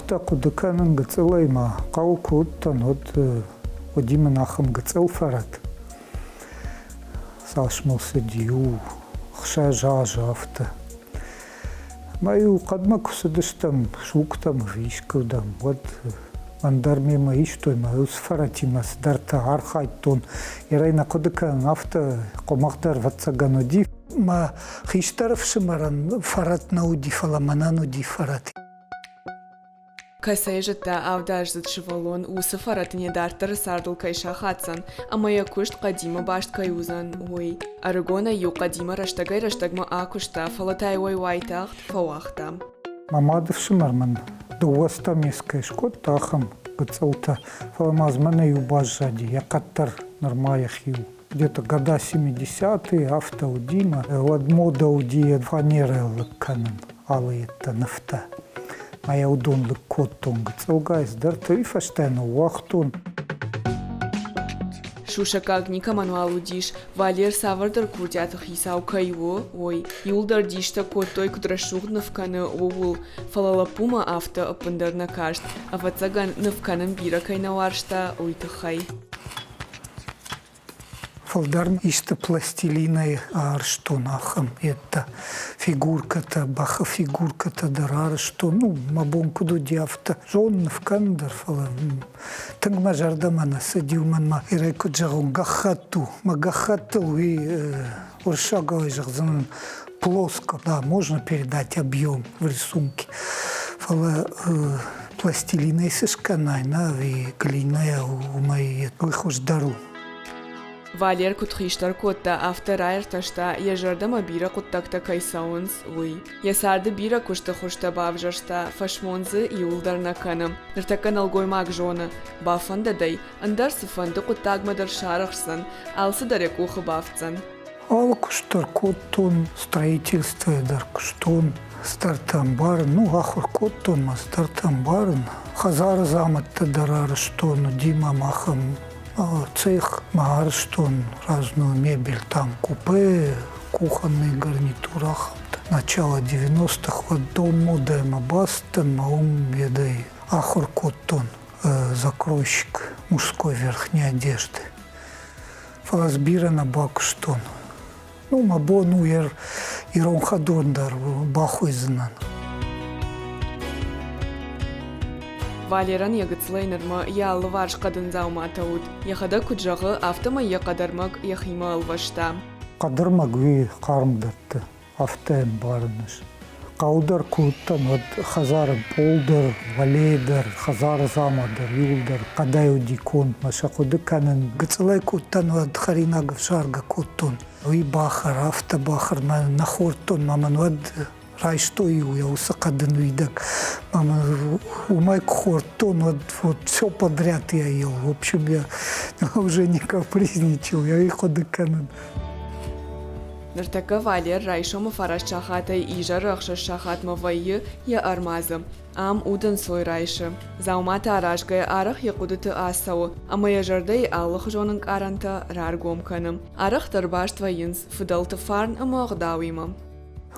авто кудыканын гыцылайма калкуттан одимын ахым гыцыл фарат. Сашмылсы дию, хша жажа авто. Маю кадма кусыдыштам шуктам вишкудам. Вот андарме ма иштой маю сфаратимас дарта архайтон. Ирайна кудыкан авто комахтар ватсаганоди. Ма хиштаров шимаран фарат науди фаламанану ди фарат. Кайсайжата авдаж затшивалон усы фаратыне дартар сардыл кайша хатсан, амая кушт кадима башт каюзан, ой. Арагона ю кадима раштагма акушта, фалатай ой вайтахт, фауахта. Мамадов шимарман, дуаста мескай шкот тахам гыцылта, фаламазмана ю бажади, якаттар нормаях ю. Где-то года 70-е авто у Дима, мода у Дия фанеры лыкканын, алыйытта нафта. Моя удон лыккоттон гыцылгайс, дарта и фаштайна уахтон. Шушакаг ника мануалу диш, Валер савардар курдятых исау кайво, ой, юлдар дишта коттой кудрашуг навканы оул, фалалапума авто апындар накашт, а вацаган навканын бира кайнаваршта, ой тахай. Фалдарм ишта пластилиной арштонахам. Это фигурка-то, баха фигурка-то дарар, что, мабон куду диафта. Жон в кандар фала. Тангма жардамана садил манма. Ирайку джагон гахату. Магахату и уршаговый жахзан плоско. Да, можно передать объем в рисунке. Фала пластилиной сышканай, и глиная у моей выхождару. Валер кутхиштар котта авторайр ташта ежардама бира куттакта кайсаунс уй. Ясарды бира кушта хушта бавжарста фашмонзы юлдар наканам. Ныртакан алгоймак жона. Бафандадай андар сыфанды куттагмадар шарахсан. Алсы дарек ухы бафцан. Ал куштар коттон, строительство дар куштон, стартамбарын, ахур коттон ма стартамбарын. Хазар заматта дарар штону дима махам. Цех Магарштон, разную мебель, там купе, кухонные гарнитуры. Начало 90-х, вот дом мода Мабастон, Маум Ведай, Ахур Коттон, закройщик мужской верхней одежды. Фаласбира на Бакштон. Мабону Ирон Хадондар, Бахуйзнан. Валеран ягыцлайнырма ялы варш кадын зауматауд. Яхада куджағы автома якадармак яхима алвашта. Кадырмак ви кармдатты, автоем барыныш. Каудар куттан, хазары полдар, валейдар, хазары замадар, юлдар, кадаю дикон, машакуды канын. Гыцылай куттан, харинагов шарга куттон. Ви бахар, автобахар, нахортон, маман, Райшто я усакадын видак. Мама, умай хортон, вот все подряд я ел. В общем, я уже не капризничал, я их одыканын. Ныртака Валер райшома фараш шахатай ижа рахша шахатма вайы я армазы. Ам удан сой райшы. Заумата арашгая арах якудыты асау. Ама яжардай аллах жонын аранта рар гомканым. Арах тарбаш твоинс, фыдалты фарн ама ағдауима.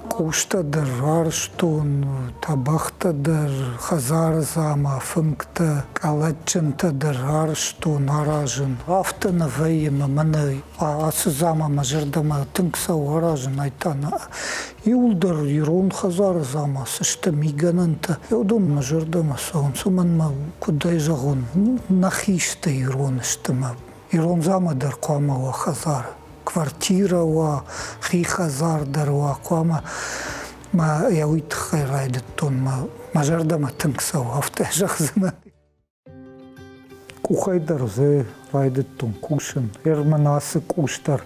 Куштадар, Арштон, Табахтадар, Хазар зама, Фымкта, Калатчынтадар, Арштон, Аражын. Автона вайыма, мана асызама мажардама тынксау Аражын айтана. Юлдар, Ирон Хазар зама, сышта мигананта. Яудон мажардама саун, суманма кудай жағон. Нахишта Ирон іштіма. Ирон замадар қамала Хазар. Квартира ва хихазар дарва кама ма я уйтхай райдыттон мажардама тынксау автожахзына. Кухайдар зе райдыттон кушын. Манасы куштар.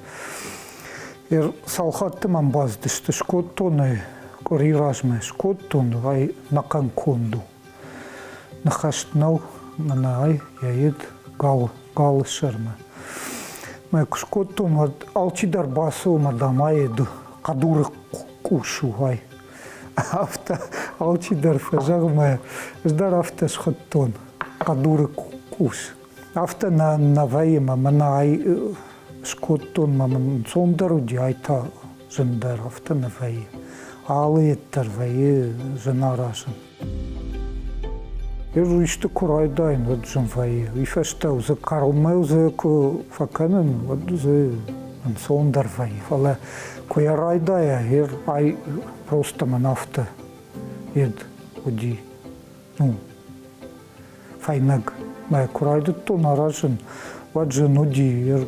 Салхатты ман баздышты шкоттоны кориражмы шкоттон ай накан конду. Нахаштнау манай яед галы шарма. Кушкоттон алчидар басу мадамаеду кадуры кушу ай. Авто алчидар фажагма ждар авто шхоттон кадуры куш. Авто на вайма мана ай шкоттон маман сондару ди айта жындар авто на вай. Алы еттер вайы жынарашын. Ир иште курайдайн вот жинвай. Ифеште узе каруме узе ку факанен вот узе ансондарвай. Фала куя райдая ир ай просто манафта ед уди. Ну файнаг. Ма курайдут то наражен. Вот же нуди ир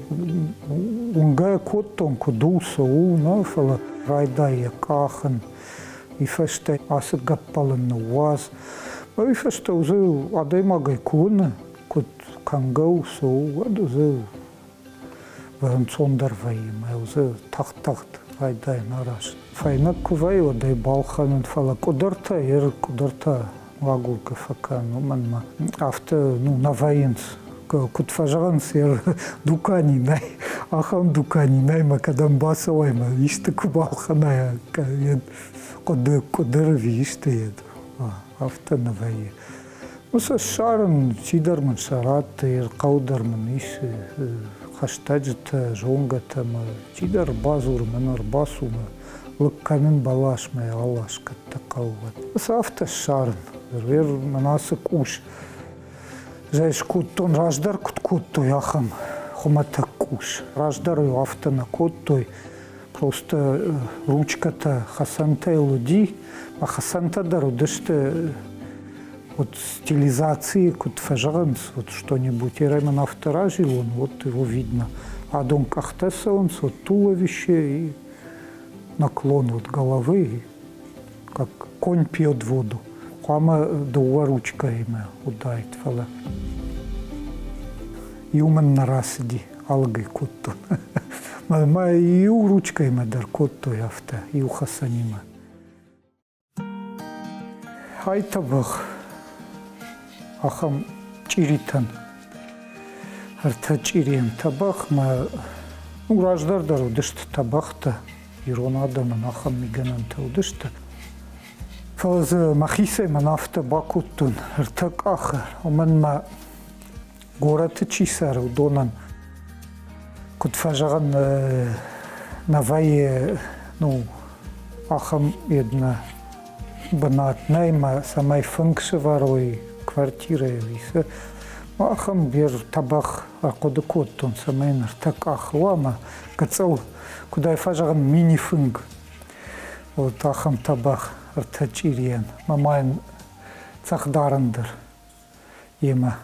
унгая коттон кудуса у нафала райдая кахан. Ифеште асы гаппален нуаз. Ифеште узе адаймагай куна кут кангау соу вот узе ванцондарвай. Ма узе тахт райдай нараш. Файнак кувай одай балханен фала кударта ир кударта вагулка факан. Манма авто ну наваинц. Кут фажаганс ир дукани най. Ахам дукани най ма кадам басовай ма иште кубалханая. Кудыр виште ед. Авто навай. Ну со шаран чидарман шарат ир каударман иш хаштаджта жонгата ма чидар базур манар басума. Лыкканын балаш ма алаш катта кауват. Со авто шаран. Ир манасы куш. Жайш куттон раждар куттой ахам хумата куш. Раждар ю авто на куттой. Просто ручка-то хасанта и луди, а хасанта дару дыште вот стилизации кут фажаганс, вот что-нибудь. И ремон авторажил он, вот его видно. А дом кахтеса он, вот туловище и наклон вот головы, как конь пьет воду. Кама дуа ручка имя удает фала. Юман на расиди, алгай кутту. Ма иу ручка има дар котто яфта, иу хасанима. Айтабах ахам чиритан. Арта чириен табах, ма раждар дар удышта табахта, ирон адаман ахам мигананта удышта. Фалазы махисай манафта бакуттун, арта каха, оман ма гораты чисар удонан. Кут фажаган навай ну ахам една банат найма самай функшеварой квартиры висе ахам бер табах акодукоттон самайнар так ахлама кацал куда фажаган мини функ вот ахам табах артачириен мамайн цахдарандыр ема.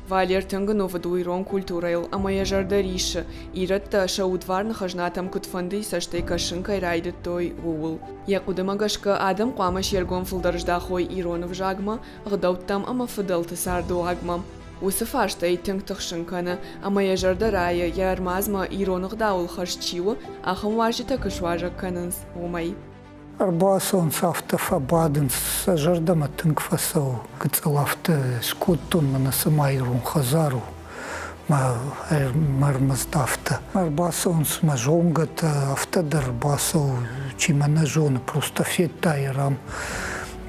Валер тънгънова до ирон културайл, ама я жардариша. Ирата шаудварна хажнатам кутфанди саштай кашынкай райдат той гуул. Якудамагашка адам қуамаш ергон фылдарждахой иронов жагма, ғдауттам ама фыдалты сарду агма. Усыфаштай тънг тăхшынкана, ама я жардарая, я армазма иронық даул хашчиу, ахам важита кышважак канынс, умай. Арбасон сафта фабадын сажардама тынк фасау кыцалафта скоттон мана самайрун хазару мармаздафта. Арбасон смажонгата автодар басау чимана жона просто фетта ирам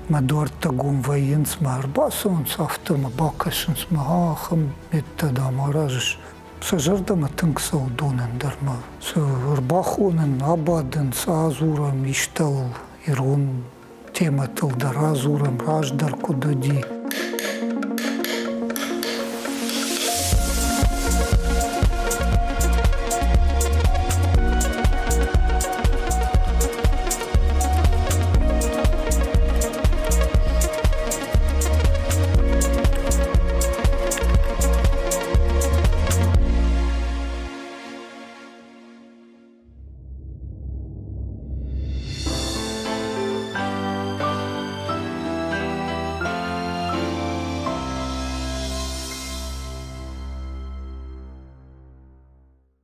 мадорта гум военс арбасон сафта мабакашын смахам это да маражш. Сажардама тынк саудонен дарма. Арбахонен абаден сазурам иштал ирон тема тылдар азурам раждар кудади.